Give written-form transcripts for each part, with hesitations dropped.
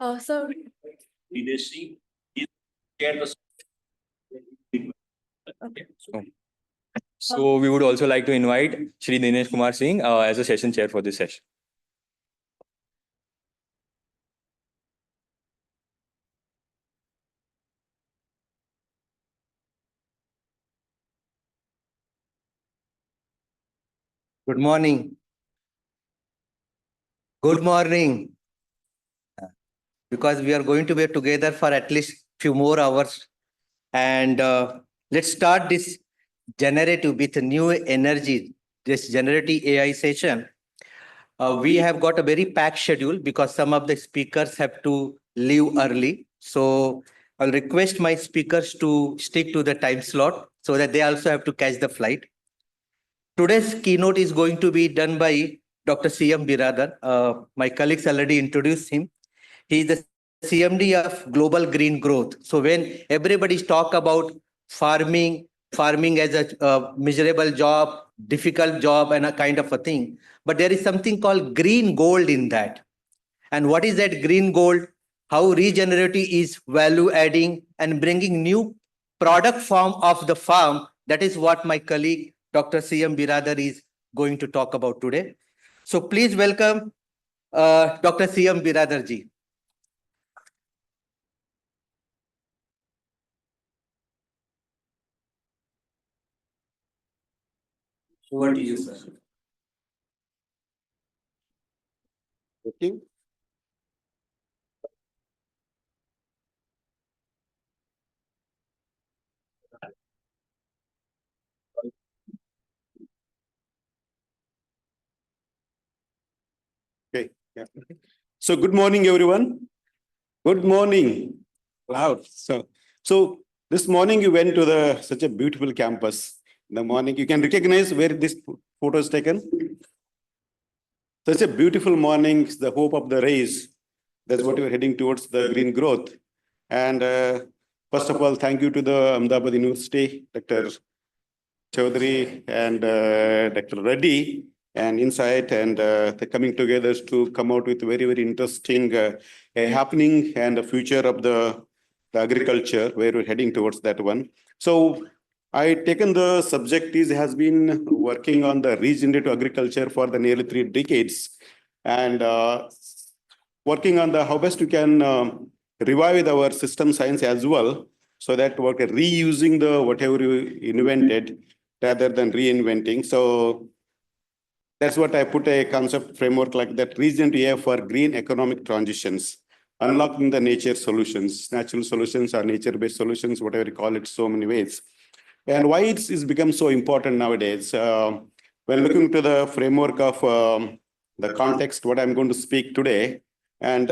So Leadership is shared the okay. So we would also like to invite Shri Dinesh Kumar Singh as a session chair for this session. Good morning. Good morning. Because we are going to be together for at least few more hours. And let's start this generative with new energy, this generative AI session. We have got a very packed schedule because some of the speakers have to leave early. So I'll request my speakers to stick to the time slot so that they also have to catch the flight. Today's keynote is going to be done by Dr. C.M. Biradar. My colleagues already introduced him. He is the CMD of Global Green Growth. So when everybody talk about farming as a miserable job, difficult job, and a kind of a thing, but there is something called green gold in that. And what is that green gold? How regenerative is value adding and bringing new product form of the farm. That is what my colleague Dr. C.M. Biradar is going to talk about today. So please welcome Dr. C.M. Biradar ji. Over to you, sir. Okay. Okay. Yeah. So good morning, everyone. Good morning. Loud. So this morning you went to such a beautiful campus. In the morning, you can recognize where this photo is taken. Such a beautiful morning. The hope of the race. That's what we're heading towards, the green growth. And first of all, thank you to the Ahmedabad University, Dr. Chaudhary and Dr. Reddy and Insight, and they're coming together to come out with very, very interesting happening and the future of the agriculture, where we're heading towards that one. So I taken the subject has been working on the regenerative agriculture for the nearly 3 decades, and working on the how best we can revive our system science as well, so that we're reusing the whatever we invented rather than reinventing. So that's what I put a concept framework like that, regenerative AI for green economic transitions, unlocking the nature solutions, natural solutions or nature-based solutions, whatever you call it, so many ways. And why it's become so important nowadays. When looking to the framework of the context, what I'm going to speak today, and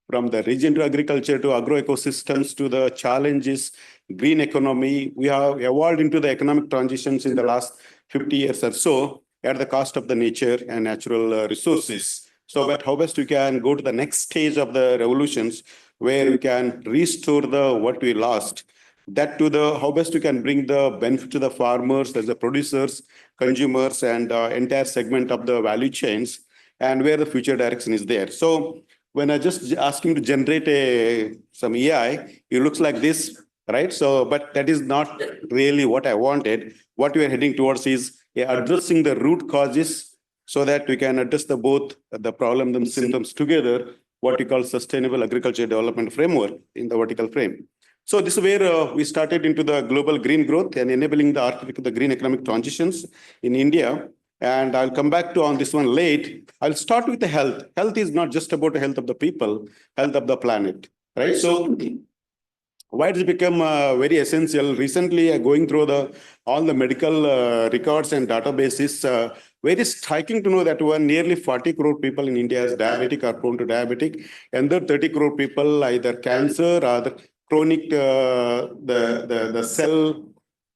from the regenerative agriculture to agroecosystems to the challenges, green economy, we have evolved into the economic transitions in the last 50 years or so at the cost of the nature and natural resources. So but how best we can go to the next stage of the revolutions where we can restore the what we lost, that to the how best we can bring the benefit to the farmers, as the producers, consumers, and entire segment of the value chains, and where the future direction is there. So when I just ask him to generate some AI, it looks like this, right? So, but that is not really what I wanted. What we are heading towards is addressing the root causes so that we can address both the problem and symptoms together, what we call sustainable agriculture development framework in the vertical frame. So this is where we started into the global green growth and enabling the green economic transitions in India. And I'll come back to on this one late. I'll start with the health. Health is not just about the health of the people, health of the planet, right? So why it has become very essential recently, going through all the medical records and databases, very striking to know that nearly 40 crore people in India is diabetic or prone to diabetic, and the 30 crore people either cancer or the chronic the cell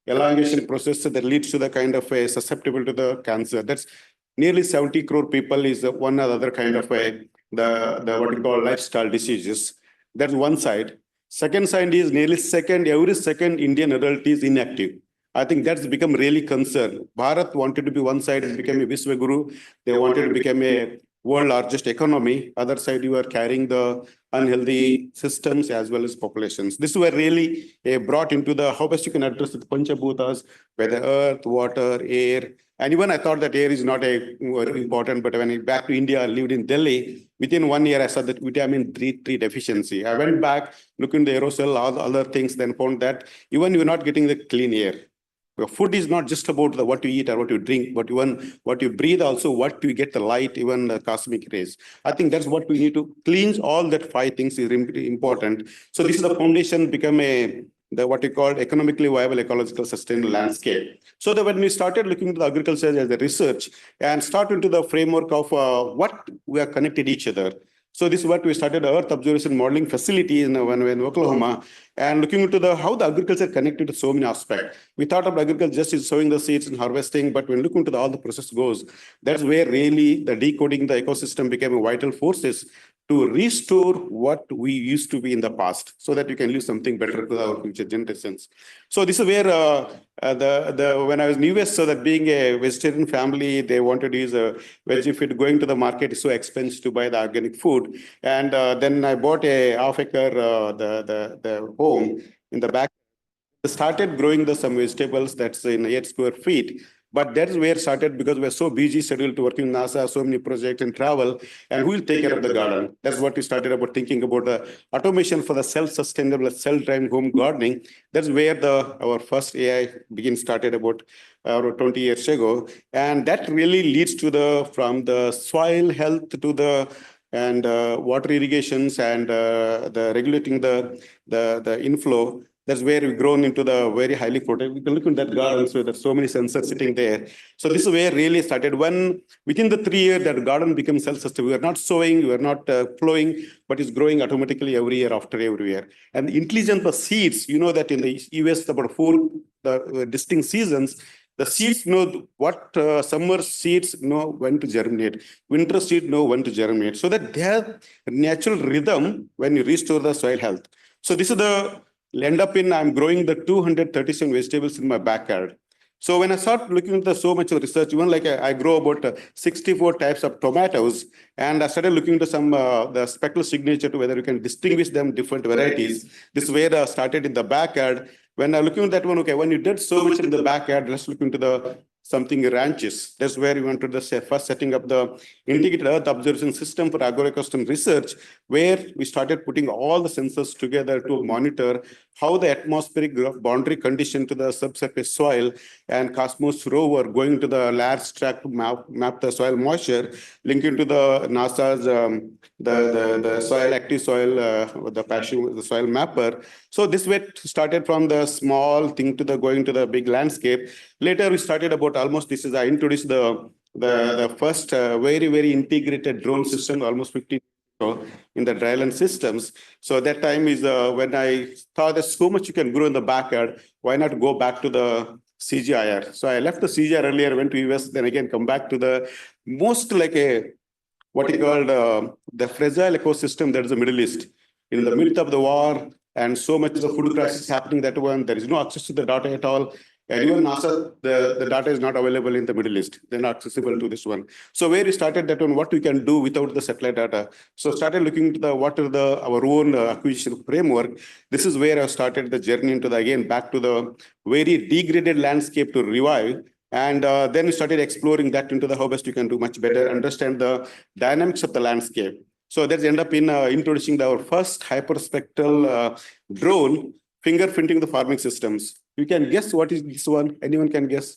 elongation process that leads to the kind of a susceptible to the cancer. That's nearly 70 crore people is one other kind of the what we call lifestyle diseases. That's one side. Second side is every second Indian adult is inactive. I think that's become really concern. Bharat wanted to be one side and became a Vishwaguru. They wanted to become a world largest economy. Other side, you are carrying the unhealthy systems as well as populations. This were really brought into the how best you can address the Panchabhutas, whether earth, water, air. And even I thought that air is not a very important, but when I back to India, I lived in Delhi. Within 1 year, I saw that vitamin D3 deficiency. I went back, looked in the aerosol, all the other things, then found that even you're not getting the clean air. Food is not just about the what you eat or what you drink, but even what you breathe, also what you get the light, even the cosmic rays. I think that's what we need to cleanse. All that five things is important. So this is the foundation become the what you call economically viable, ecological, sustainable landscape. So that when we started looking at the agriculture as a research and start into the framework of what we are connected each other. So this is what we started Earth Observation Modeling Facility in Oklahoma, and looking into the how the agriculture connected to so many aspects. We thought of agriculture just is sowing the seeds and harvesting, but when looking into all the process goes, that's where really the decoding the ecosystem became a vital forces to restore what we used to be in the past, so that you can leave something better to our future generations. So this is where the when I was in US, so that being a vegetarian family, they wanted to use a veggie feed. Going to the market is so expensive to buy the organic food, and then I bought a half-acre the home in the back. Started growing the some vegetables that's in 8 square feet. But that's where it started because we're so busy scheduled to work in NASA, so many projects and travel, and who will take care of the garden? That's what we started about thinking about the automation for the self-sustainable, self-driving home gardening. That's where our first AI started about 20 years ago. And that really leads to from the soil health to the and water irrigations and the regulating the inflow. That's where we've grown into the very highly protected. We can look in that garden, so there's so many sensors sitting there. So this is where really started. When within the 3 years that garden became self-sustainable, we are not sowing, we are not plowing, but it's growing automatically every year after every year. And the intelligence of seeds, you know that in the US about the distinct seasons, the seeds know what summer seeds know when to germinate, winter seeds know when to germinate, so that they have natural rhythm when you restore the soil health. So this is end up in I'm growing the 237 vegetables in my backyard. So when I start looking into so much of research, even like I grow about 64 types of tomatoes, and I started looking into some the spectral signature to whether you can distinguish them different varieties. This is where I started in the backyard. When I looking at that one, okay, when you did so much in the backyard, let's look into the something ranches. That's where we went to the first setting up the integrated earth observation system for agroecosystem research, where we started putting all the sensors together to monitor how the atmospheric boundary condition to the subsurface soil, and Cosmos rover going to the large tract to map the soil moisture, linking to the NASA's the soil active soil the soil mapper. So this way started from the small thing to the going to the big landscape. Later we started about almost this is I introduced the first very integrated drone system almost 15 in the dryland systems. So that time is when I thought there's so much you can grow in the backyard. Why not go back to the CGIR? So I left the CGIR earlier, went to US, then again come back to the most like a what you called the fragile ecosystem that is the Middle East. In the midst of the war and so much of the food crisis happening that one, there is no access to the data at all. And even NASA, the data is not available in the Middle East. They're not accessible to this one. So where we started that one, what we can do without the satellite data. So started looking into our own acquisition framework. This is where I started the journey into again back to the very degraded landscape to revive. And then we started exploring that into the how best you can do much better, understand the dynamics of the landscape. So that's end up in introducing our first hyperspectral drone, fingerprinting the farming systems. You can guess what is this one? Anyone can guess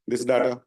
this data?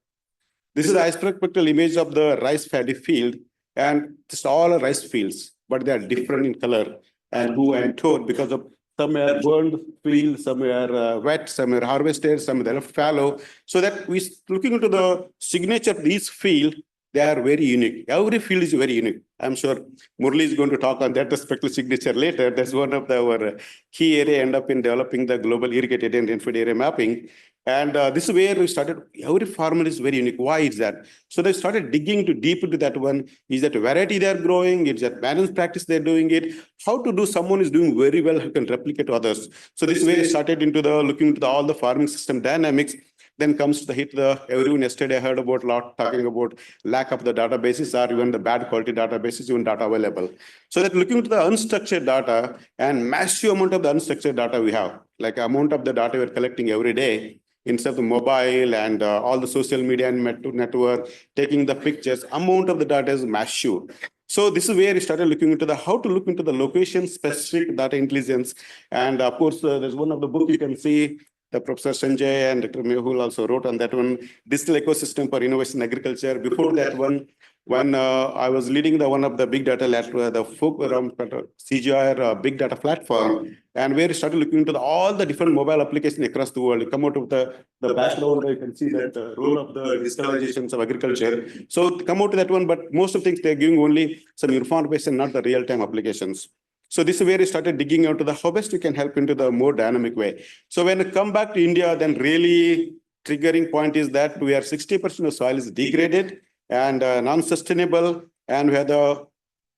This is the hyperspectral image of the rice paddy field, and just all rice fields, but they are different in color and who and tone because of some are burned field, some are wet, some are harvested, some are fallow. So that we looking into the signature of these field, they are very unique. Every field is very unique. I'm sure Murli is going to talk on that spectral signature later. That's one of our key area end up in developing the global irrigated and rainfed area mapping. And this is where we started. Every farmer is very unique. Why is that? So they started digging deep into that one. Is that variety they're growing? Is that balance practice they're doing it? How to do someone is doing very well who can replicate others. So this is where I started into the looking into all the farming system dynamics. Then comes to the hit the everyone yesterday I heard about a lot talking about lack of the databases or even the bad quality databases, even data available. So that looking into the unstructured data and massive amount of the unstructured data we have, like amount of the data we're collecting every day, instead of the mobile and all the social media and network, taking the pictures, amount of the data is massive. So this is where we started looking into the how to look into the location specific data intelligence. And of course, there's one of the book you can see, the Professor Sanjay and Dr. Mehul also wrote on that one, Digital Ecosystem for Innovation in Agriculture. Before that one, when I was leading the one of the big data lab, the folk around CGI big data platform, and where we started looking into all the different mobile applications across the world. You come out of the background, you can see that the role of the digitalizations of agriculture. So come out to that one, but most of things they're giving only some information, not the real-time applications. So this is where we started digging into the how best we can help into the more dynamic way. So when I come back to India, then really triggering point is that we are 60% of soil is degraded and non-sustainable, and we have the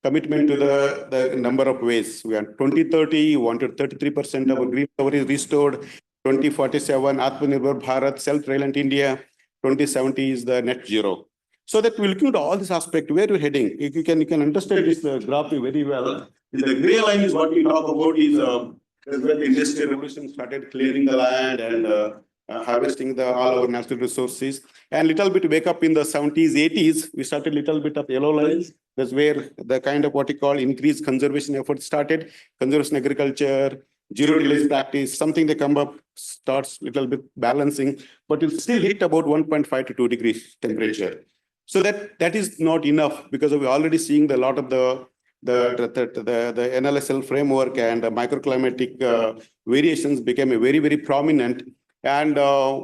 commitment to the number of ways. We are 2030, wanted 33% of our green cover is restored, 2047, Atmanirbhar Bharat, self-reliant India, 2070 is the net zero. So that we're looking at all this aspect, where we're heading. You can understand this graph very well. The gray line is what we talk about is when the industrial revolution started clearing the land and harvesting all our natural resources. And little bit wake up in the 70s, 80s, we started little bit of yellow lines. That's where the kind of what you call increased conservation efforts started, conservation agriculture, zero tillage practice, something they come up, starts little bit balancing, but it still hit about 1.5 to 2 degrees temperature. So that is not enough, because we're already seeing the lot of the NLSL framework and the microclimatic variations became a very, very prominent. And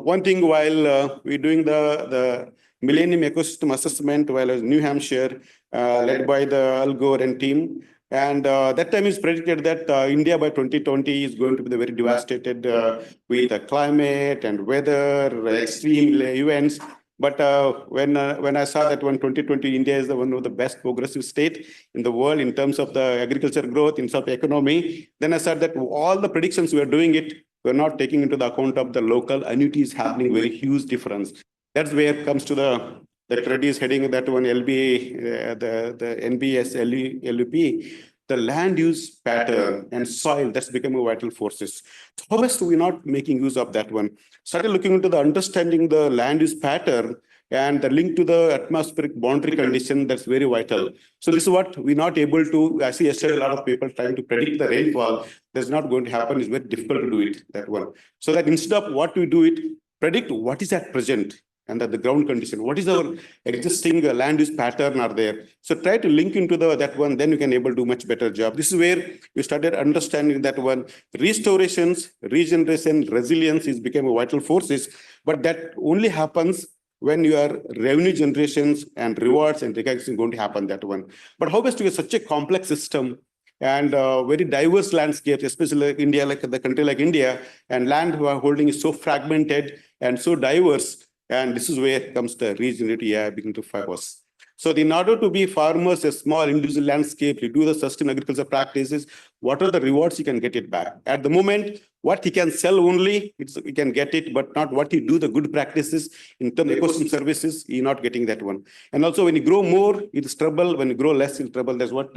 one thing, while we're doing the Millennium Ecosystem Assessment, while as New Hampshire, led by the Al Gore and team, and that time is predicted that India by 2020 is going to be very devastated with the climate and weather, extreme events. But when I saw that when 2020, India is one of the best progressive state in the world in terms of the agriculture growth, in terms of economy, then I said that all the predictions we are doing it, we're not taking into the account of the local annuities happening, very huge difference. That's where it comes to the credit is heading that one LBA, the NBS, LUP, the land use pattern and soil, that's becoming vital forces. So how best are we not making use of that one? Started looking into the understanding the land use pattern and the link to the atmospheric boundary condition, that's very vital. So this is what we're not able to, I see yesterday a lot of people trying to predict the rainfall. That's not going to happen. It's very difficult to do it, that one. So that instead of what we do it, predict what is at present and the ground condition. What is our existing land use pattern are there? So try to link into that one, then you can able to do much better job. This is where we started understanding that one. Restorations, regeneration, resilience is becoming vital forces, but that only happens when your revenue generations and rewards and recognition going to happen, that one. But how best to get such a complex system and very diverse landscapes, especially like India, like the country like India, and land holding is so fragmented and so diverse. And this is where comes the regenerative AI begin to focus. So in order to be farmers, a small individual landscape, you do the sustainable agriculture practices, what are the rewards you can get it back? At the moment, what he can sell only, you can get it, but not what you do, the good practices in terms of ecosystem services, you're not getting that one. And also when you grow more, it's trouble. When you grow less, it's trouble. That's what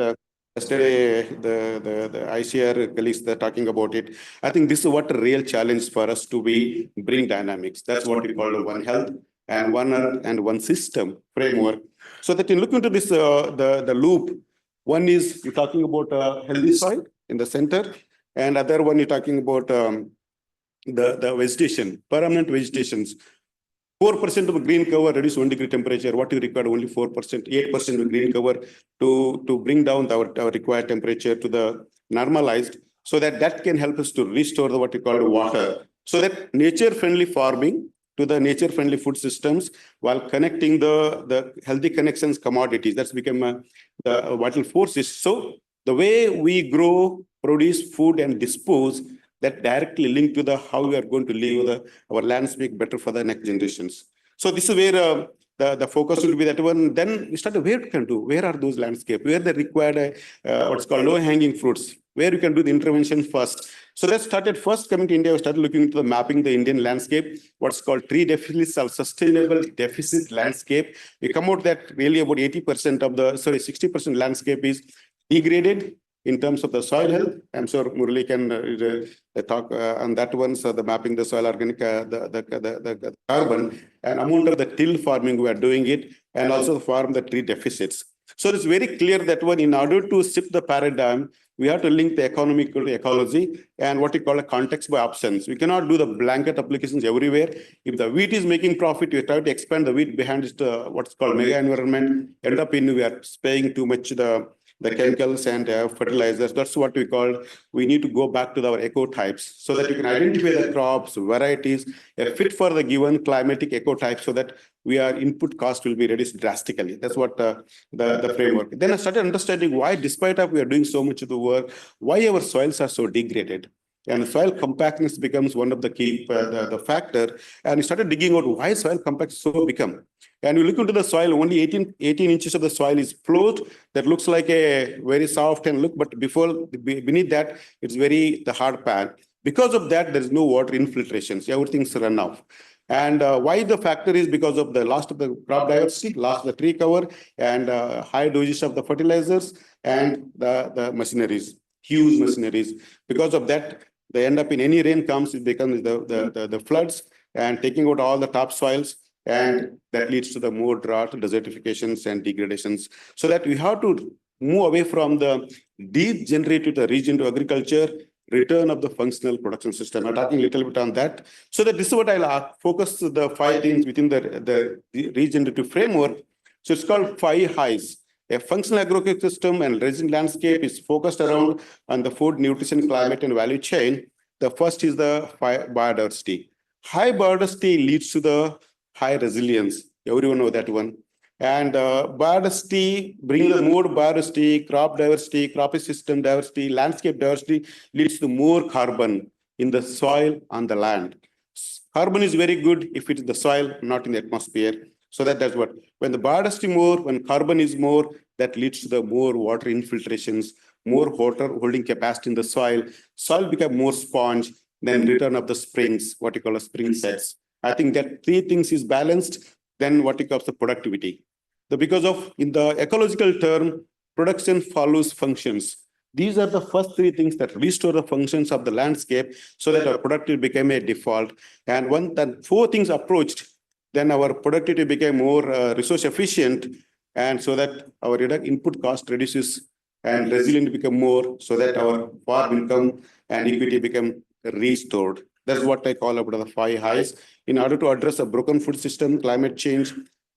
yesterday the ICR colleagues they're talking about it. I think this is what a real challenge for us to be bring dynamics. That's what we call the One Health and One Earth and One System framework. So that in looking into this the loop, one is you're talking about healthy soil in the center, and other one you're talking about the vegetation, permanent vegetations. 4% of green cover reduce 1 degree temperature. What you require only 4%, 8% of green cover to bring down our required temperature to the normalized, so that can help us to restore what we call the water. So that nature-friendly farming to the nature-friendly food systems while connecting the healthy connections commodities. That's become the vital forces. So the way we grow, produce food and dispose, that directly linked to the how we are going to leave our landscape better for the next generations. So this is where the focus will be that one. Then we start where we can do, where are those landscapes, where they require what's called low hanging fruits, where you can do the intervention first. So that started first coming to India, we started looking into the mapping the Indian landscape, what's called tree deficit or sustainable deficit landscape. We come out that really about 80% of the, 60% landscape is degraded in terms of the soil health. I'm sure Murali can talk on that one. So the mapping the soil organic, the carbon and amount of the till farming we are doing it, and also farm the tree deficits. So it's very clear that one, in order to shift the paradigm, we have to link the economic to ecology and what we call a context by options. We cannot do the blanket applications everywhere. If the wheat is making profit, we try to expand the wheat behind it, what's called mega environment, end up in we are paying too much the chemicals and fertilizers. That's what we call, we need to go back to our ecotypes so that you can identify the crops, varieties, fit for the given climatic ecotype so that our input cost will be reduced drastically. That's what the framework. Then I started understanding why, despite of we are doing so much of the work, why our soils are so degraded. And soil compactness becomes one of the key the factor. And we started digging out why soil compactness so become. And we look into the soil, only 18 inches of the soil is flowed. That looks like a very soft and look, but beneath that, it's the hard pan. Because of that, there is no water infiltrations. Everything's run off. And why the factor is because of the loss of the crop diversity, loss of the tree cover, and high dosage of the fertilizers and the machineries, huge machineries. Because of that, they end up in any rain comes, it becomes the floods and taking out all the topsoils, and that leads to the more drought, desertifications, and degradations. So that we have to move away from the degenerative to regenerative agriculture, return of the functional production system. I'm talking a little bit on that. So that this is what I'll focus the 5 things within the regenerative framework. So it's called 5 highs. A functional agro-ecosystem and resilient landscape is focused around on the food, nutrition, climate, and value chain. The first is the biodiversity. High biodiversity leads to the high resilience. Everyone know that one. And biodiversity, bringing the more biodiversity, crop ecosystem diversity, landscape diversity leads to more carbon in the soil on the land. Carbon is very good if it is the soil, not in the atmosphere. So that's what, when the biodiversity more, when carbon is more, that leads to the more water infiltrations, more water holding capacity in the soil. Soil become more sponge, then return of the springs, what you call a spring sets. I think that 3 things is balanced, then what you call the productivity. Because of, in the ecological term, production follows functions. These are the first 3 things that restore the functions of the landscape so that our productivity became a default. And when the 4 things approached, then our productivity became more resource efficient, and so that our input cost reduces and resilient become more, so that our farm income and equity become restored. That's what I call about the 5 highs in order to address a broken food system, climate change,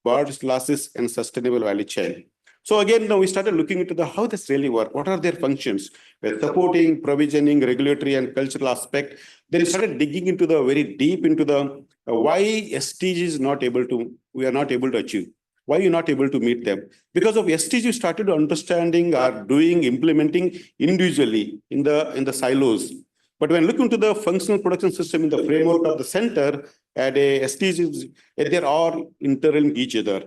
biodiversity losses, and sustainable value chain. So again, now we started looking into how this really work. What are their functions? We're supporting, provisioning, regulatory, and cultural aspect. Then we started digging into the very deep into the why SDGs is not able to, we are not able to achieve. Why you're not able to meet them? Because of SDGs, you started understanding, are doing, implementing individually in the silos. But when looking to the functional production system in the framework of the center, at a SDGs, they're all interlinked each other.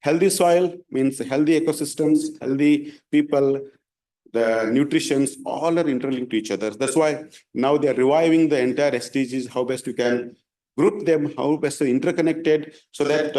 Healthy soil means healthy ecosystems, healthy people, the nutritions, all are interlinked to each other. That's why now they're reviving the entire SDGs, how best you can group them, how best they're interconnected, so that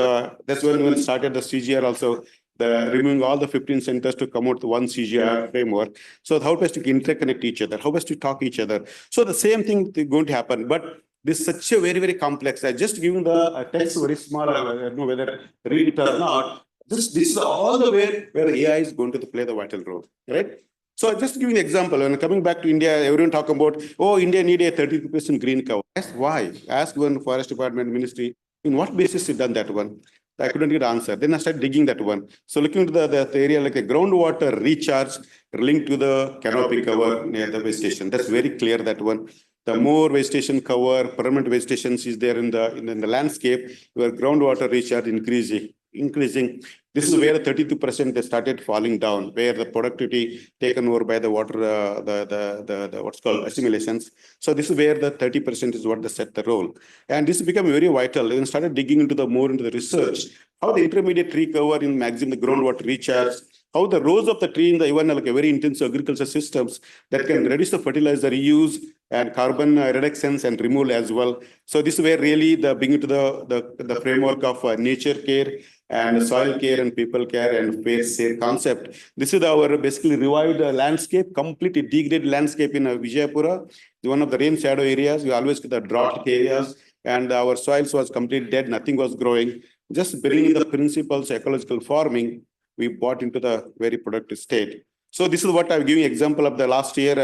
that's when we started the CGR also, the removing all the 15 centers to come out to one CGR framework. So how best to interconnect each other, how best to talk each other. So the same thing is going to happen, but this is such a very, very complex. I just given the text very small, I don't know whether read it or not. This is all the way where AI is going to play the vital role, right? So just giving an example, when coming back to India, everyone talk about, oh, India need a 32% green cover. That's why. Ask one forest department ministry, in what basis you done that one? I couldn't get an answer. Then I started digging that one. So looking into the area like a groundwater recharge linked to the canopy cover near the vegetation. That's very clear, that one. The more vegetation cover, permanent vegetation is there in the landscape, where groundwater recharge increasing. This is where the 32% they started falling down, where the productivity taken over by the water, the what's called assimilations. So this is where the 30% is what they set the role. And this became very vital. Then started digging into the research, how the intermediate tree cover in maximum the groundwater recharge, how the rows of the tree in the even like a very intensive agriculture systems that can reduce the fertilizer use and carbon reductions and removal as well. So this is where really the bring into the framework of nature care and soil care and people care and fair share concept. This is our basically revived landscape, completely degraded landscape in Vijayapura, one of the rain shadow areas. We always get the drought areas, and our soils was completely dead, nothing was growing. Just bringing the principles of ecological farming, we brought into the very productive state. So this is what I'm giving example of the last year,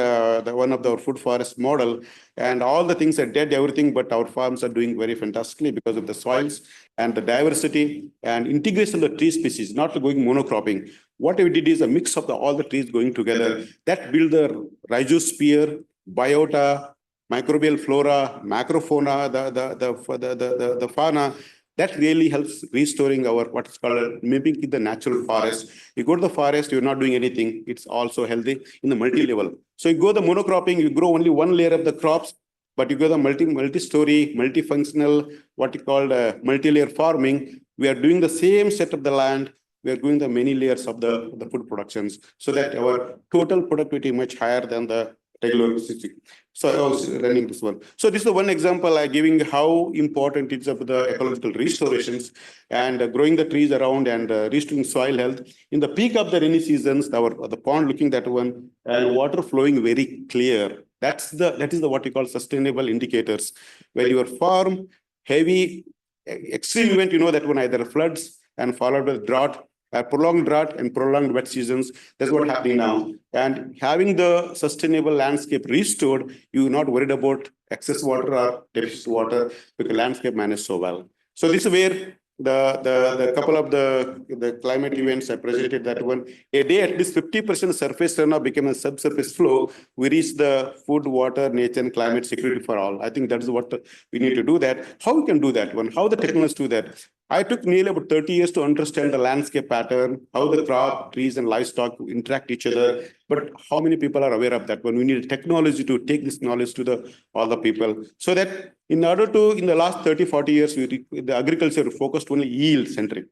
one of the food forest model, and all the things are dead, everything, but our farms are doing very fantastically because of the soils and the diversity and integration of the tree species, not going monocropping. What we did is a mix of all the trees going together that build the rhizosphere, biota, microbial flora, macrofauna, the fauna. That really helps restoring our what's called mimicking the natural forest. You go to the forest, you're not doing anything. It's also healthy in the multi-level. So you go the monocropping, you grow only one layer of the crops, but you go the multi-story, multifunctional, what you call multi-layer farming. We are doing the same set of the land. We are doing the many layers of the food productions so that our total productivity much higher than the regular city. So I was running this one. So this is one example I'm giving how important it is of the ecological restorations and growing the trees around and restoring soil health. In the peak of the rainy seasons, the pond looking that one and water flowing very clear. That is the what we call sustainable indicators. When your farm heavy extreme event, you know that when either floods and followed by drought, prolonged drought and prolonged wet seasons. That's what happening now. And having the sustainable landscape restored, you're not worried about excess water or deficit water because landscape managed so well. So this is where the couple of the climate events I presented that one. A day at least 50% surface runoff became a subsurface flow. We reach the food, water, nature, and climate security for all. I think that is what we need to do that. How we can do that one? How the technologists do that? I took nearly about 30 years to understand the landscape pattern, how the crop, trees, and livestock interact each other. But how many people are aware of that one? We need technology to take this knowledge to all the people. So that in order to, in the last 30, 40 years, the agriculture focused only yield centric.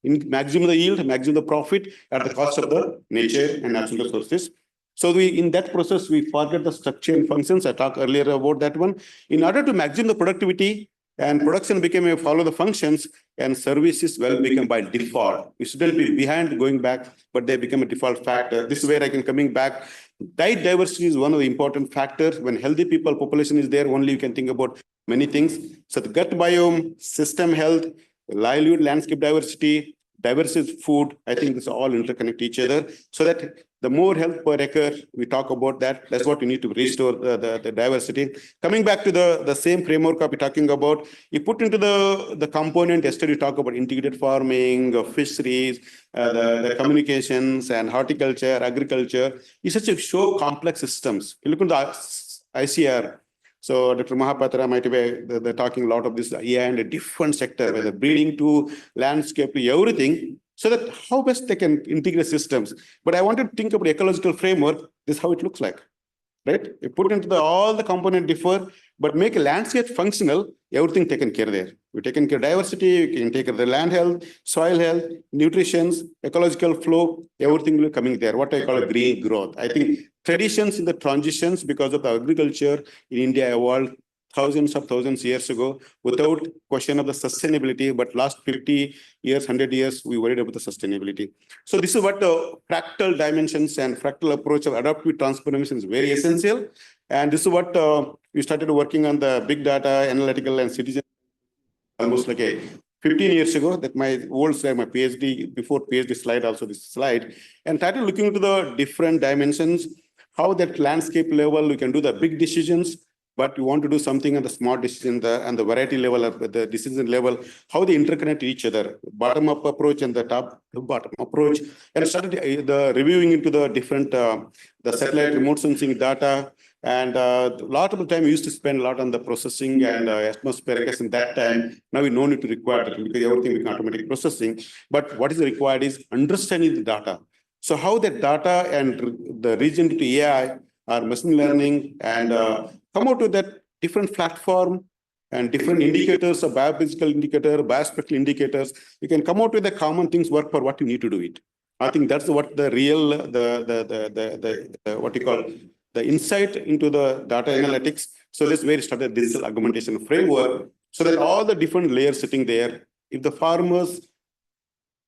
In maximum the yield, maximum the profit at the cost of the nature and natural resources. So in that process, we forget the structure and functions. I talked earlier about that one. In order to maximum the productivity, and production became a follow the functions and services well become by default. We shouldn't be behind going back, but they become a default factor. This is where I can coming back. Diet diversity is one of the important factors. When healthy people population is there, only you can think about many things. So the gut biome, system health, livelihood, landscape diversity, diversity food, I think this all interconnect each other so that the more health per acre, we talk about that. That's what we need to restore the diversity. Coming back to the same framework we're talking about, you put into the component, yesterday you talk about integrated farming, fisheries, the communications and horticulture, agriculture. It's such a show complex systems. You look at the ICR. So Dr. Mahapatra might be they're talking a lot of this AI and a different sector, whether breeding to landscape to everything, so that how best they can integrate systems. But I wanted to think about ecological framework. This is how it looks like, right? You put into all the component differ, but make a landscape functional, everything taken care there. We taken care of diversity, we can take care of the land health, soil health, nutrition, ecological flow, everything will coming there. What I call a green growth. I think traditions in the transitions because of the agriculture in India evolved thousands of years ago without question of the sustainability, but last 50 years, 100 years, we worried about the sustainability. So this is what the fractal dimensions and fractal approach of adaptive transformation is very essential. And this is what we started working on the big data, analytical and citizen almost like a 15 years ago, that my old slide, my PhD, before PhD slide, also this slide, and started looking into the different dimensions, how that landscape level, we can do the big decisions, but we want to do something on the smart decision and the variety level of the decision level, how they interconnect each other, bottom up approach and the top to bottom approach, and started the reviewing into the different, the satellite remote sensing data. And a lot of the time we used to spend a lot on the processing and atmospheric gas in that time. Now we no need to require that because everything we can automatic processing. But what is required is understanding the data. So how the data and the regenerative AI or machine learning and come out with that different platform and different indicators of biophysical indicator, biospectral indicators, you can come out with the common things work for what you need to do it. I think that's what the real, what you call the insight into the data analytics. So that's where it started digital augmentation framework, so that all the different layers sitting there, if the farmers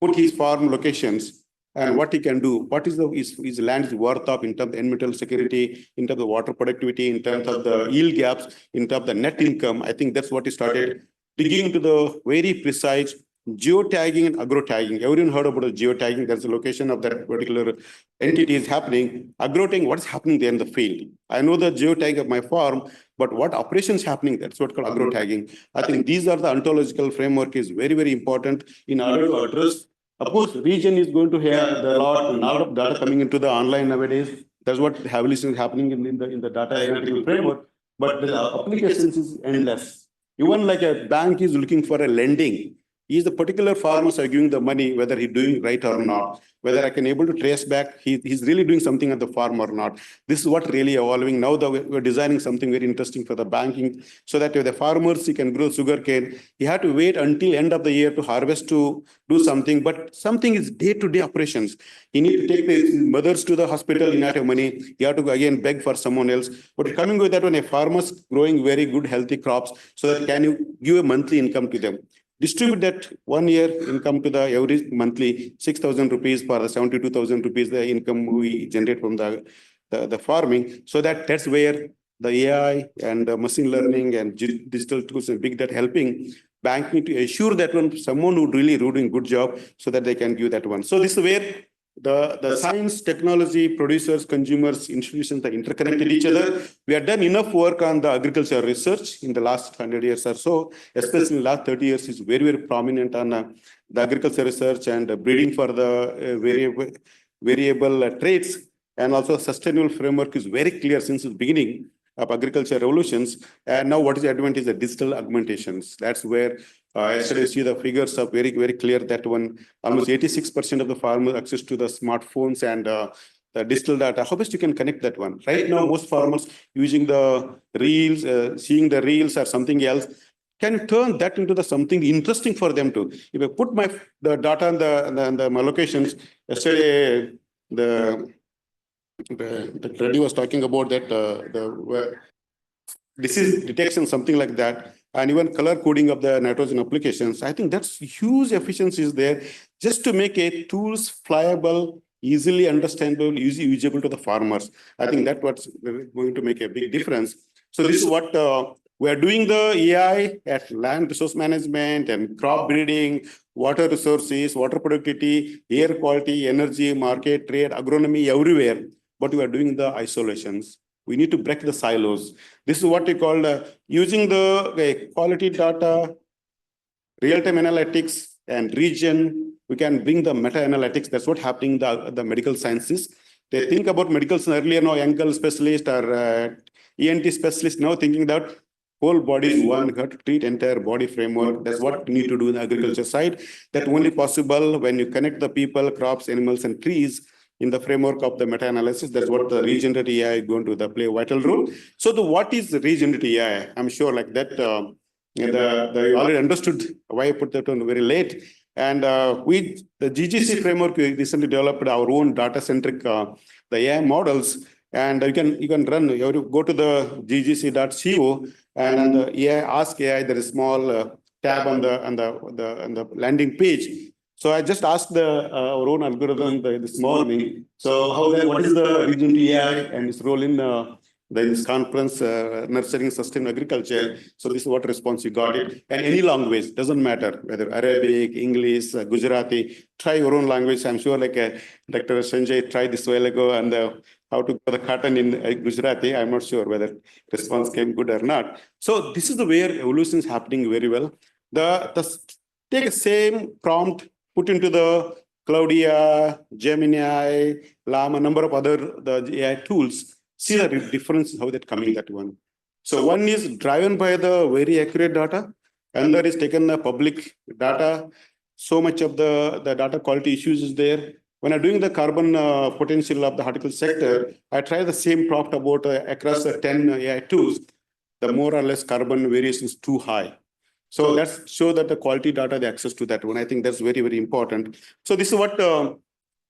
put his farm locations and what he can do, what is his land is worth of in terms of environmental security, in terms of water productivity, in terms of the yield gaps, in terms of the net income. I think that's what he started digging into the very precise geotagging and agrotagging. Everyone heard about the geotagging. That's the location of that particular entity is happening. Agrotagging, what is happening there in the field? I know the geotag of my farm, but what operations happening? That's what called agrotagging. I think these are the ontological framework is very, very important in order to address. Of course, region is going to have the lot of data coming into the online nowadays. That's what heavily is happening in the data analytical framework. But the applications is endless. Even like a bank is looking for a lending. Is the particular farmers are giving the money, whether he's doing right or not, whether I can able to trace back he's really doing something at the farm or not. This is what really evolving. Now we're designing something very interesting for the banking, so that if the farmers he can grow sugarcane, he had to wait until end of the year to harvest to do something, but something is day-to-day operations. He need to take the mothers to the hospital, he not have money, he have to again beg for someone else. But coming with that, when a farmer's growing very good, healthy crops, so that can you give a monthly income to them? Distribute that 1 year income to the every monthly 6,000 rupees for the 72,000 rupees, the income we generate from the farming. So that's where the AI and machine learning and digital tools and big data helping banking to assure that when someone who really doing good job so that they can give that one. So this is where the science, technology, producers, consumers, institutions are interconnected each other. We have done enough work on the agriculture research in the last 100 years or so, especially in the last 30 years is very, very prominent on the agriculture research and breeding for the variable traits, and also sustainable framework is very clear since the beginning of agriculture revolutions. And now what is the advantage of digital augmentations? That's where yesterday you see the figures are very, very clear that one almost 86% of the farmers access to the smartphones and the digital data. How best you can connect that one? Right now, most farmers using the reels, seeing the reels or something else, can you turn that into the something interesting for them to? If I put the data and the my locations, yesterday the Reddy was talking about that the disease detection, something like that, and even color coding of the nitrogen applications. I think that's huge efficiencies there just to make a tools flyable, easily understandable, easy usable to the farmers. I think that's what's going to make a big difference. So this is what we are doing the AI at land resource management and crop breeding, water resources, water productivity, air quality, energy, market, trade, agronomy, everywhere. But we are doing the isolations. We need to break the silos. This is what we call using the quality data, real-time analytics, and region. We can bring the meta-analytics. That's what happening in the medical sciences. They think about medical earlier now, ankle specialist or ENT specialist, now thinking that whole body is one, you have to treat entire body framework. That's what we need to do in the agriculture side. That only possible when you connect the people, crops, animals, and trees in the framework of the meta-analysis. That's what the regenerative AI is going to play a vital role. So what is the regenerative AI? I'm sure like that, you already understood why I put that on very late. And the GGC framework, we recently developed our own data-centric the AI models. And you can run, you have to go to the ggc.co and on the AI, ask AI, there is a small tab on the landing page. So I just asked our own algorithm this morning. So what is the regenerative AI and its role in this conference, nurturing sustainable agriculture? So this is what response you got it. And any language, doesn't matter whether Arabic, English, Gujarati, try your own language. I'm sure like Dr. Sanjay tried this while ago and how to grow the cotton in Gujarati. I'm not sure whether response came good or not. So this is the where evolution is happening very well. Take the same prompt, put into the Claudia, Gemini, Llama, number of other the AI tools. See the difference how that coming that one. So one is driven by the very accurate data, another is taken the public data. So much of the data quality issues is there. When I'm doing the carbon potential of the horticulture sector, I try the same prompt about across the 10 AI tools. The more or less carbon variation is too high. So that's show that the quality data, the access to that one. I think that's very, very important. So this is what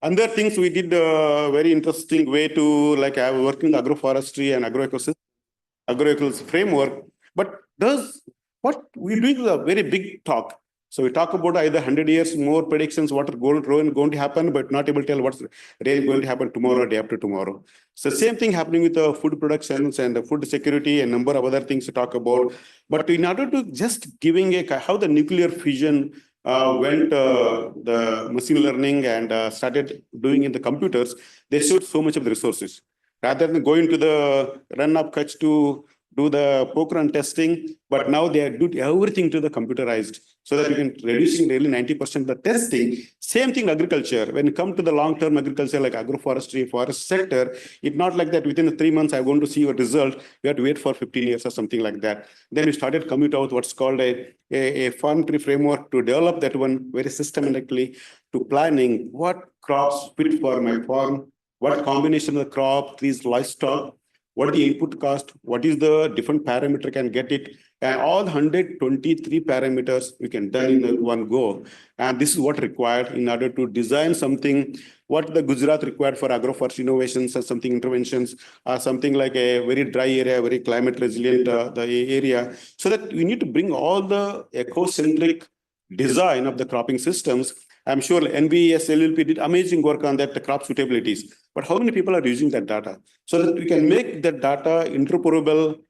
Other things we did very interesting way to like I was working in agroforestry and agroecology framework. But does what we do is a very big talk. So we talk about either 100 years more predictions, what are going to happen, but not able to tell what's really going to happen tomorrow or day after tomorrow. So same thing happening with the food productions and the food security and number of other things to talk about. But in order to just giving how the nuclear fission went the machine learning and started doing in the computers, they showed so much of the resources. Rather than going to the run up cuts to do the Pokhran testing, but now they do everything to the computerized so that you can reducing really 90% the testing. Same thing agriculture. When it comes to the long-term agriculture like agroforestry, forest sector, it's not like that within 3 months I'm going to see a result. We have to wait for 15 years or something like that. Then we started coming out what's called a farm tree framework to develop that one very systematically to planning what crops fit for my farm, what combination of the crop, trees, livestock, what is the input cost, what is the different parameter can get it, and all 123 parameters we can done in one go. And this is what required in order to design something, what the Gujarat required for agroforest innovations or something interventions, or something like a very dry area, very climate resilient the area, so that we need to bring all the eco-centric design of the cropping systems. I'm sure NVES LLP did amazing work on that, the crop suitabilities. But how many people are using that data? So that we can make that data interoperable,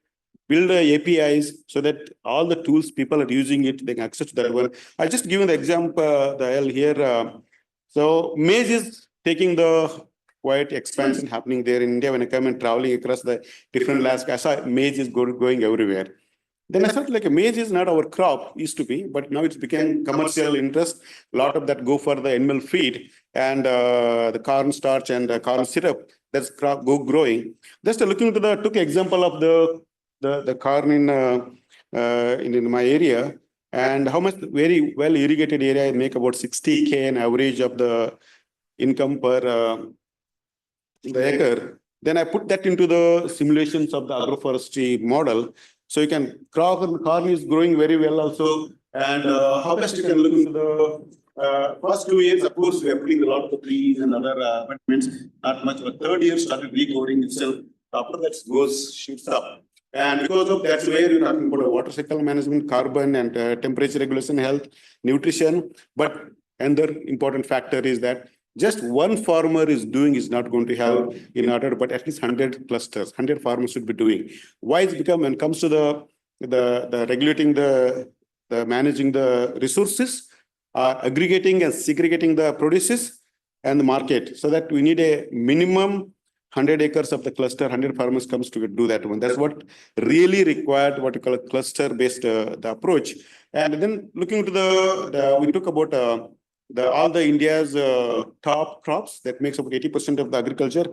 build APIs so that all the tools people are using it, they can access that one. I just given the example, the L here. So maize is taking the quite expansion happening there in India. When I come and traveling across the different lands, I saw maize is going everywhere. Then I thought like a maize is not our crop, used to be, but now it's became commercial interest. A lot of that go for the animal feed and the corn starch and corn syrup. That's crop go growing. Just looking to the took example of the corn in my area and how much very well irrigated area I make about 60K an average of the income per the acre. Then I put that into the simulations of the agroforestry model. So you can corn is growing very well also. And how best you can look into the first 2 years, of course, we are putting a lot of the trees and other amendments, not much. But third year started recoding itself. After that goes shoots up. And because of that's where you're talking about water cycle management, carbon and temperature regulation, health, nutrition. But another important factor is that just one farmer is doing is not going to help in order, but at least 100 clusters, 100 farmers should be doing. Why it's become when it comes to the regulating the managing the resources, aggregating and segregating the produces and the market, so that we need a minimum 100 acres of the cluster, 100 farmers comes to do that one. That's what really required what you call a cluster-based the approach. And then looking to we took about all the India's top crops that makes about 80% of the agriculture.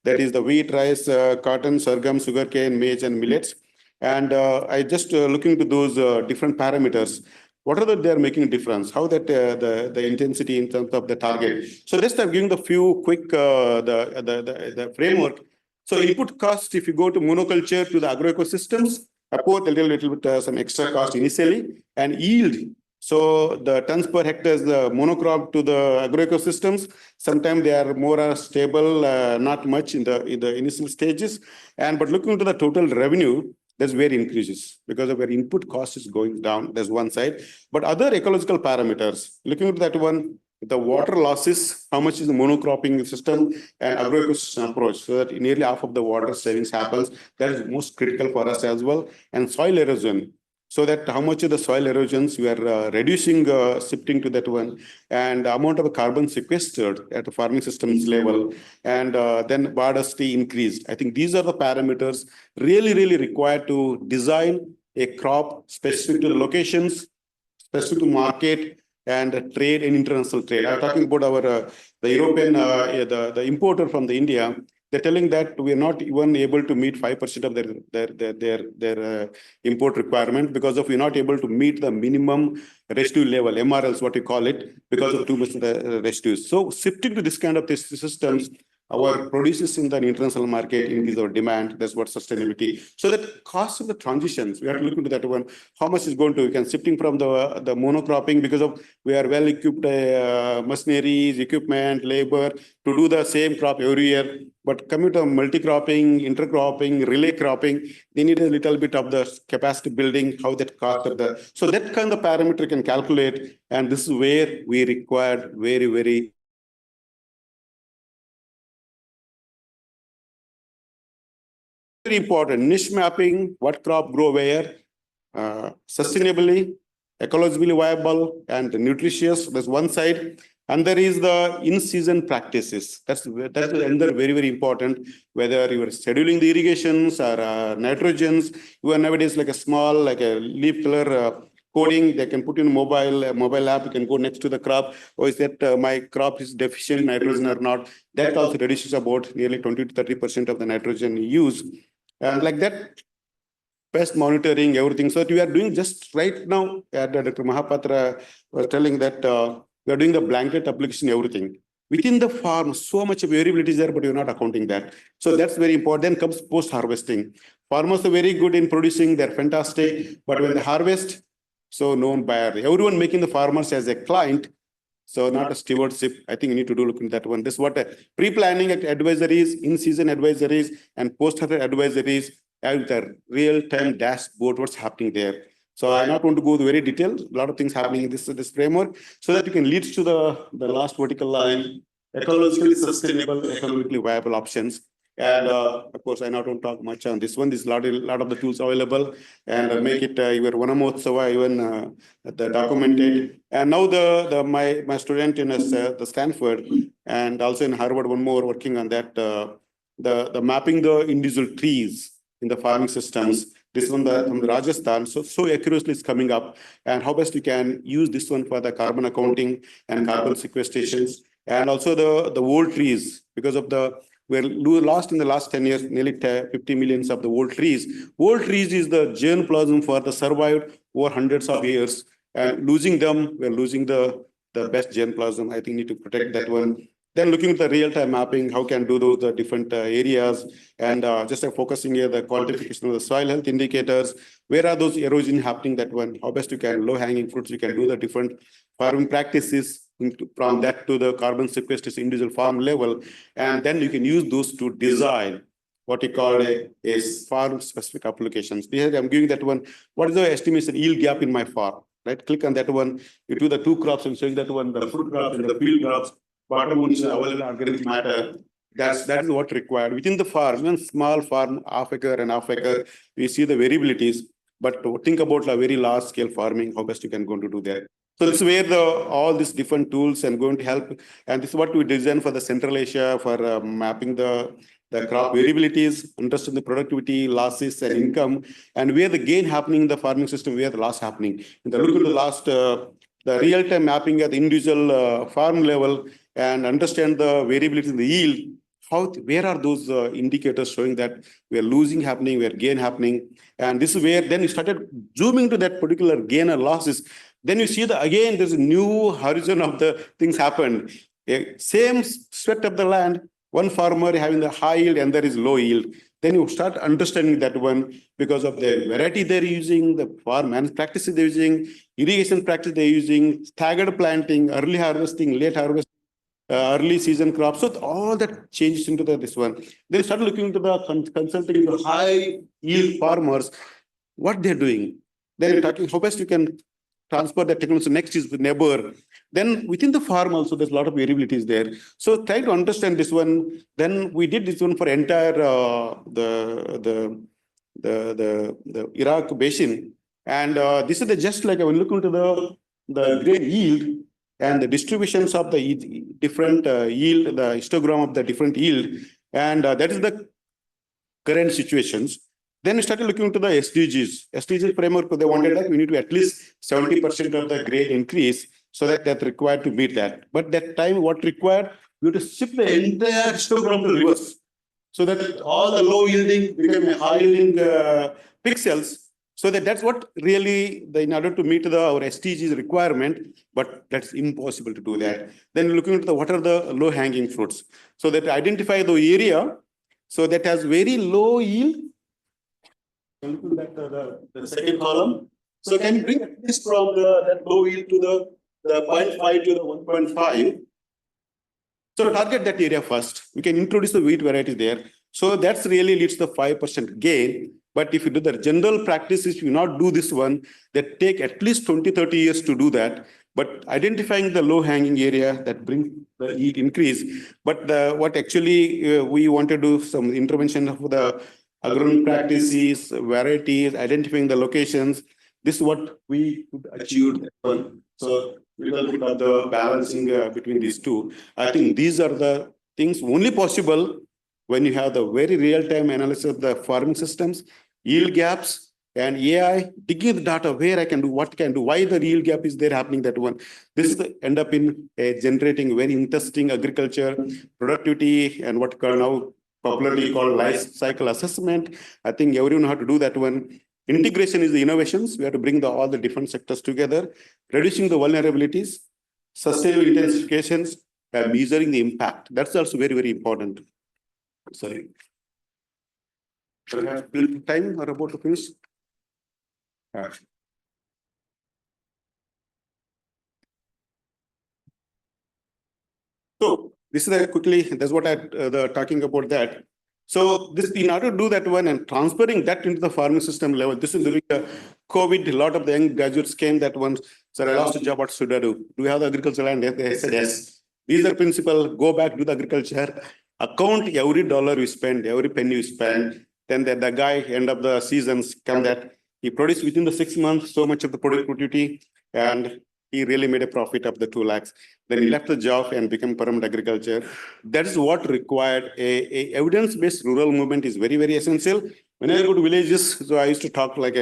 That is the wheat, rice, cotton, sorghum, sugarcane, maize, and millets. And I just looking to those different parameters. What are they're making a difference? How that the intensity in terms of the target? So just I'm giving the few quick the framework. So input cost, if you go to monoculture to the agroecosystems, of course, a little bit some extra cost initially, and yield. So the tons per hectare, the monocrop to the agroecosystems, sometimes they are more stable, not much in the initial stages. And but looking into the total revenue, that's where it increases because of where input cost is going down. There's one side, but other ecological parameters. Looking at that one, the water losses, how much is the monocropping system and agroecosystem approach, so that nearly half of the water savings happens. That is most critical for us as well. And soil erosion, so that how much of the soil erosions we are reducing, shifting to that one, and amount of carbon sequestered at the farming systems level, and then biodiversity increased. I think these are the parameters really required to design a crop specific to the locations, specific to market, and trade and international trade. I'm talking about our the European the importer from the India. They're telling that we are not even able to meet 5% of their import requirement because of we're not able to meet the minimum residue level, MRLs, what we call it, because of too much residues. So shifting to this kind of systems, our produces in the international market increase our demand. That's what sustainability. So that cost of the transitions, we have to look into that one. How much is going to, we can shifting from the monocropping because of we are well equipped machineries, equipment, labor to do the same crop every year. But coming to multi-cropping, intercropping, relay cropping, they need a little bit of the capacity building, how that cost of the, so that kind of parameter can calculate. And this is where we require very, very important niche mapping, what crop grow where, sustainably, ecologically viable and nutritious. That's one side. And there is the in-season practices. That's another very, very important, whether you are scheduling the irrigations or nitrogens. You are nowadays like a small, like a leaf color coding, they can put in mobile app, you can go next to the crop. Or is that my crop is deficient nitrogen or not? That also reduces about nearly 20 to 30% of the nitrogen use. And like that, pest monitoring, everything. So we are doing just right now, Dr. Mahapatra was telling that we are doing the blanket application, everything. Within the farm, so much variability is there, but you're not accounting that. So that's very important. Then comes post-harvesting. Farmers are very good in producing, they're fantastic, but when they harvest, so known buyer, everyone making the farmers as a client, so not a stewardship. I think you need to look into that one. This is what pre-planning advisories, in-season advisories, and post-harvest advisories, and the real-time dashboard, what's happening there. So I not want to go to very detailed, a lot of things happening in this framework, so that you can lead to the last vertical line, ecologically sustainable, economically viable options. And of course, I not want to talk much on this one. There's a lot of the tools available, and make it your Vanamotsava even the documented. And now my student in the Stanford and also in Harvard, one more working on that. The mapping the individual trees in the farming systems. This one from the Rajasthan, so accurately is coming up, and how best we can use this one for the carbon accounting and carbon sequestrations, and also the old trees, because of we're lost in the last 10 years, nearly 50 millions of the old trees. Old trees is the germplasm for the survived over hundreds of years, and losing them, we're losing the best germplasm. I think need to protect that one. Then looking at the real-time mapping, how can do those different areas, and just focusing here the quantification of the soil health indicators. Where are those erosion happening? That one, how best you can low-hanging fruits. You can do the different farming practices from that to the carbon sequestration individual farm level, and then you can use those to design what we call a farm-specific applications. Here I'm giving that one. What is the estimation yield gap in my farm? Right, click on that one. You do the two crops and showing that one, the fruit crops and the field crops. Bottom one is available organic matter. That is what required within the farm. Even small farm, half acre and half acre, we see the variabilities. But think about a very large scale farming, how best you can go to do that. So this is where all these different tools and going to help. And this is what we design for the Central Asia for mapping the crop variabilities, understand the productivity, losses and income, and where the gain happening in the farming system, where the loss happening. In the look at the last, the real-time mapping at the individual farm level, and understand the variability in the yield, where are those indicators showing that we are losing happening, where gain happening. And this is where then you started zooming to that particular gain or losses. Then you see again, there's a new horizon of the things happened. Same sweat of the land, one farmer having the high yield and there is low yield. Then you start understanding that one because of the variety they're using, the farm practices they're using, irrigation practice they're using, staggered planting, early harvesting, late harvesting, early season crops. So all that changes into this one. They start looking into the consulting the high yield farmers, what they're doing. Then you're talking how best you can transfer the technology. So next is the neighbor. Then within the farm also, there's a lot of variabilities there. So try to understand this one. Then we did this one for entire the Iraq basin. And this is just like when you look into the grain yield, and the distributions of the different yield, the histogram of the different yield, and that is the current situations. Then we started looking into the SDGs. SDGs framework, they wanted that we need to at least 70% of the grade increase, so that's required to meet that. But that time, what required? We have to shift the entire histogram to reverse, so that all the low yielding became high yielding pixels. So that's what really, in order to meet our SDGs requirement, but that's impossible to do that. Then looking at what are the low hanging fruits. So that identify the area, so that has very low yield. Looking at the second column. So can you bring this from that low yield to the 0.5 to the 1.5? So target that area first. We can introduce the wheat variety there. So that's really leads to the 5% gain. But if you do the general practices, you not do this one, that take at least 20, 30 years to do that. But identifying the low hanging area that brings the yield increase. But what actually we want to do some intervention of the agronomic practices, varieties, identifying the locations. This is what we could achieve. So little bit of the balancing between these two. I think these are the things only possible when you have the very real-time analysis of the farming systems, yield gaps, and AI, digging the data where I can do, what can do, why the yield gap is there happening, that one. This is end up in generating very interesting agriculture, productivity, and what now popularly called life cycle assessment. I think everyone know how to do that one. Integration is the innovations. We have to bring all the different sectors together, reducing the vulnerabilities, sustainable intensifications, and measuring the impact. That's also very, very important. Sorry. Do we have time or about to finish? So this is quickly, that's what talking about that. So this, in order to do that one and transferring that into the farming system level, this is during the COVID, a lot of the young graduates came that once, sir, I lost a job, what should I do? Do we have the agricultural land? They said, yes. These are principle, go back to the agriculture, account every dollar you spend, every penny you spend. Then the guy, end of the seasons, come that he produced within the 6 months, so much of the productivity, and he really made a profit of the 2 lakhs. Then he left the job and became permanent agriculture. That is what required. A evidence-based rural movement is very, very essential. When I go to villages, so I used to talk like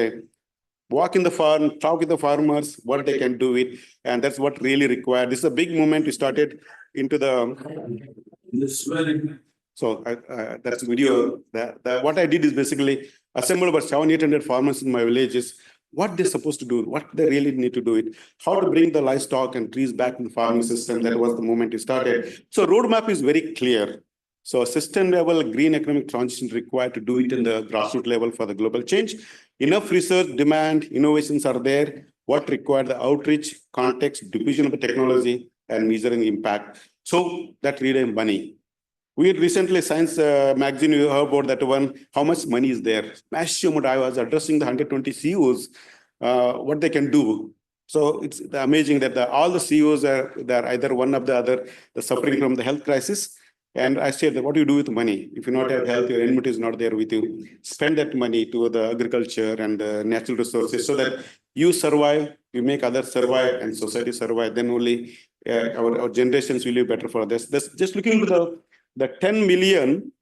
walk in the farm, talk with the farmers, what they can do with, and that's what really required. This is a big movement we started into the. So that's a video. What I did is basically assemble about 700-800 farmers in my villages. What they're supposed to do, what they really need to do it, how to bring the livestock and trees back in the farming system. That was the moment we started. So roadmap is very clear. So system level green economic transition required to do it in the grassroots level for the global change. Enough research, demand, innovations are there. What required the outreach, context, diffusion of the technology, and measuring impact. So that really money. We had recently Science magazine, you heard about that one, how much money is there. Massive amount. I was addressing the 120 CEOs, what they can do. So it's amazing that all the CEOs they're either one of the other, they're suffering from the health crisis. And I said that what do you do with money? If you not have health, your enmity is not there with you. Spend that money to the agriculture and natural resources so that you survive, you make others survive, and society survive. Then only our generations will be better for this. Just looking to the 10 million,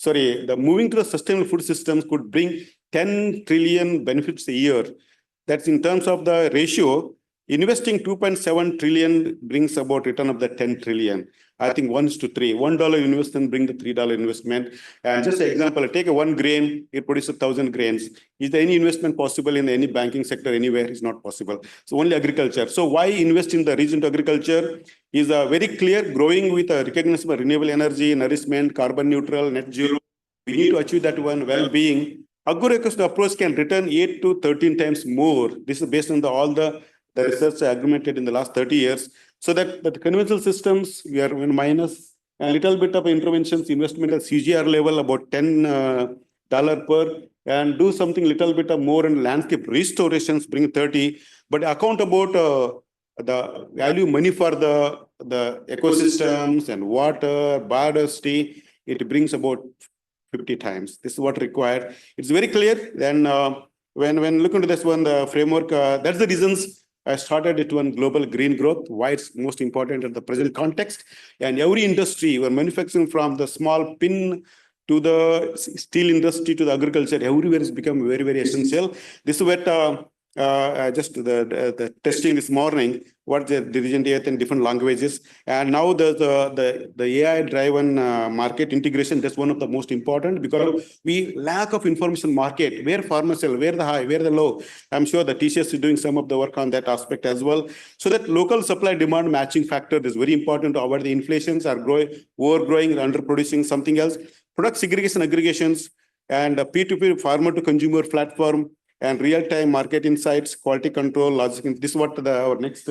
the moving to the sustainable food systems could bring 10 trillion benefits a year. That's in terms of the ratio. Investing 2.7 trillion brings about return of the 10 trillion. I think 1:3. $1 investment brings the $3 investment. And just an example, take a 1 grain, it produces 1,000 grains. Is there any investment possible in any banking sector anywhere? It's not possible. So only agriculture. So why invest in the region to agriculture? Is very clear, growing with a recognizable renewable energy, nourishment, carbon neutral, net zero. We need to achieve that one, well-being. Agroecosystem approach can return 8 to 13 times more. This is based on all the research augmented in the last 30 years. So that the conventional systems, we are in minus, a little bit of interventions, investment at CGR level, about $10 per, and do something little bit of more in landscape restorations, bring 30, but account about the value money for the ecosystems and water, biodiversity, it brings about 50 times. This is what required. It's very clear. Then when looking to this one, the framework, that's the reasons I started it one global green growth, why it's most important in the present context. And every industry, we're manufacturing from the small pin to the steel industry to the agriculture, everywhere has become very, very essential. This is what just the testing this morning, what the Regenerative in different languages. And now the AI-driven market integration, that's one of the most important because we lack of information market, where farmers sell, where the high, where the low. I'm sure the TCS is doing some of the work on that aspect as well. So that local supply demand matching factor is very important to avoid the inflations are growing, overgrowing, underproducing something else. Product segregation aggregations and P2P farmer to consumer platform and real-time market insights, quality control, logistics. This is what our next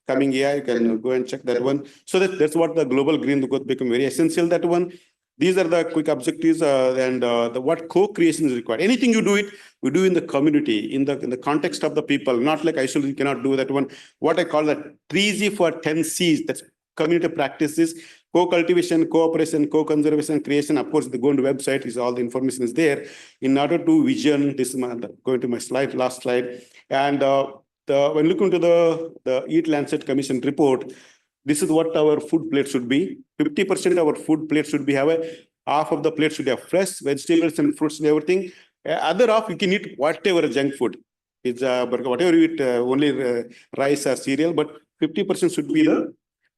coming AI, you can go and check that one. So that's what the global green growth become very essential, that one. These are the quick objectives and what co-creation is required. Anything you do it, we do in the community, in the context of the people, not like isolation cannot do that one. What I call that 3G for 10 Cs, that's community practices, co-cultivation, cooperation, co-conservation, creation. Of course, the go on the website is all the information is there. In order to vision this, going to my slide, last slide, and when looking to the Eat Lancet Commission report, this is what our food plate should be. 50% of our food plate should be have half of the plate should have fresh vegetables and fruits and everything. Other half you can eat whatever junk food. It's whatever you eat, only rice or cereal, but 50% should be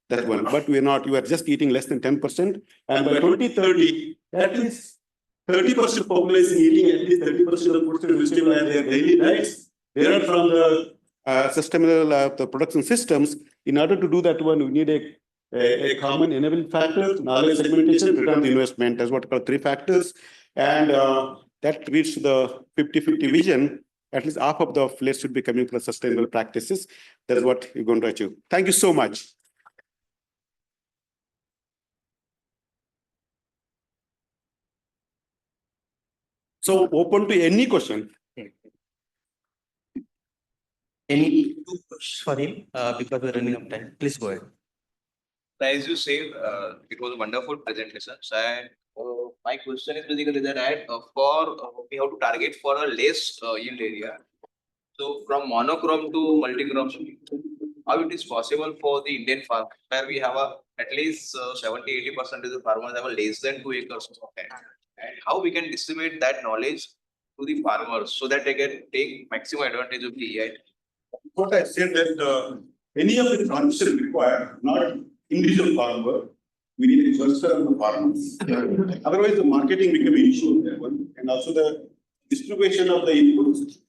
that one. But we are not. You are just eating less than 10%. And by 2030, that is 30% population eating at least 30% of fruits and vegetables and their daily diets. They are from the sustainable the production systems. In order to do that one, we need a common enabling factor, knowledge segmentation, return on investment. That's what we call 3 factors. And that reaches the 50-50 vision. At least half of the plate should be coming from sustainable practices. That's what you're going to achieve. Thank you so much. So open to any question. Any for him? Because we're running out of time. Please go ahead. As you say, it was a wonderful presentation. And my question is basically that we have to target for a less yield area. So from monocrop to multicrop, how it is possible for the Indian farm where we have at least 70-80% of the farmers have a less than 2 acres of land, and how we can disseminate that knowledge to the farmers so that they can take maximum advantage of the AI. What I said that any of the transition required, not individual farmer, we need a cluster of the farmers. Otherwise, the marketing become an issue, and also the distribution of the inputs,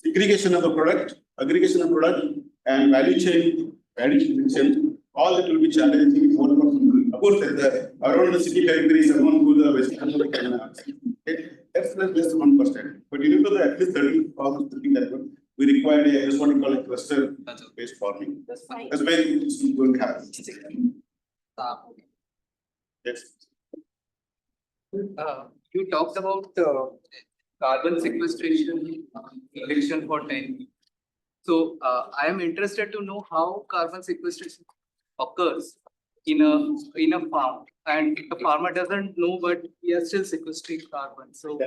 segregation of the product, aggregation of product, and value chain, all that will be challenging. Of course, around the city territories, someone who the vegetable can that's less than 1%. But you need to at least 30 farmers thinking that one. We require a what we call a cluster-based farming. That's fine. That's where it's going to happen. Yes. You talked about carbon sequestration election for 10. So I am interested to know how carbon sequestration occurs in a farm, and the farmer doesn't know, but he is still sequestering carbon. So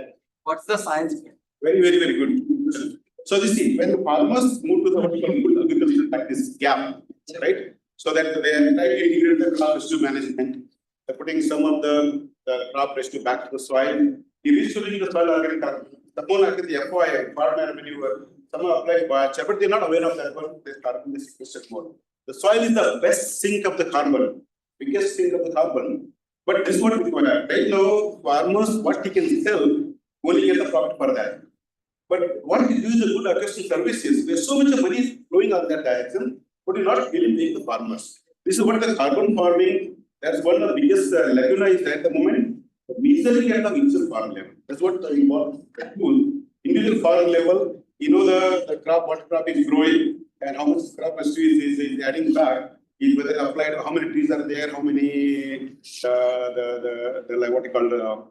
what's the science? Very, very, very good. So you see, when the farmers move to the what we call good agricultural practice gap, right? So that they are trying to integrate the crop residue management. They're putting some of the crop residue back to the soil. Restoring the soil organic carbon. Suppose the FOI, farmer manure, some are applied biochar, but they're not aware of that one. This carbon is sequestered more. The soil is the best sink of the carbon, biggest sink of the carbon. But this is what we require. Right now, farmers, what he can sell, only get the profit for that. But what we do is the good acquisition services. There's so much of money flowing on that direction, but we're not really paying the farmers. This is what the carbon farming, that's one of the biggest lacuna is at the moment. Majorly at the individual farm level. That's what the important tool. Individual farm level, you know the crop, what crop is growing, and how much crop residue is adding back, is whether applied, how many trees are there, how many the like what you call the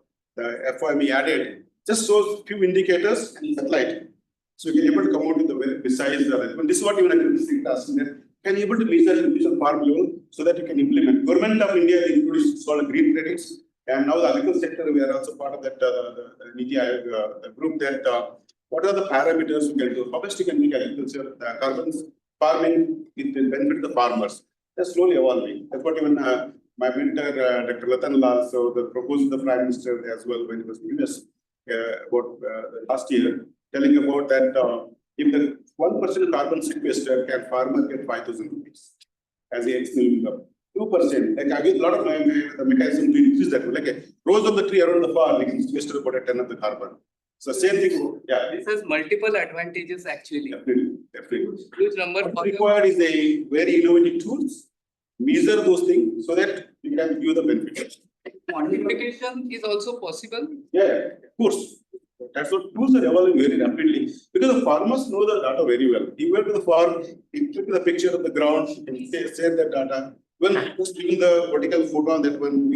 FOME added. Just shows few indicators and satellite. So you can able to come out with the very precise this is what even a criticism does. Can you able to measure individual farm level so that you can implement. Government of India is introduced called green credits, and now the agricultural sector we are also part of that the Niti Aayog group that what are the parameters we can do? How best you can make agriculture carbon farming it will benefit the farmers. That's slowly evolving. That's what even my mentor Dr. Latan Lal so the proposed the Prime Minister as well when he was in US about last year, telling about that if the 1% carbon sequester can farmer get 5,000 rupees as a additional income. 2%, like I give a lot of the mechanism to increase that. Like a rose of the tree around the farm, we can sequester about a 10 of the carbon. So same thing, yeah, This has multiple advantages actually. definitely, definitely. Huge number What for your required is a very innovative tools, measure those things so that you can give the benefit. quantification is also possible. Yeah, of course. That's what tools are evolving very rapidly because the farmers know the data very well. He went to the farm, he took the picture of the ground and share that data. When just giving the vertical photo on that one,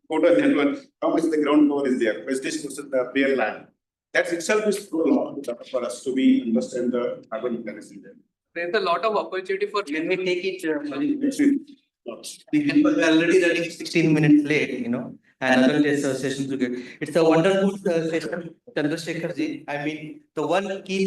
photo on that one, how much the ground cover is there, vegetation versus the bare land. That itself is a lot of data for us to be understand the carbon mechanism there. There's a lot of opportunity for. Can we take it? Lots. We can, we're already running 16 minutes late, you know, and other sessions to get. It's a wonderful session, Chandrasekhar ji. I mean, the one key thing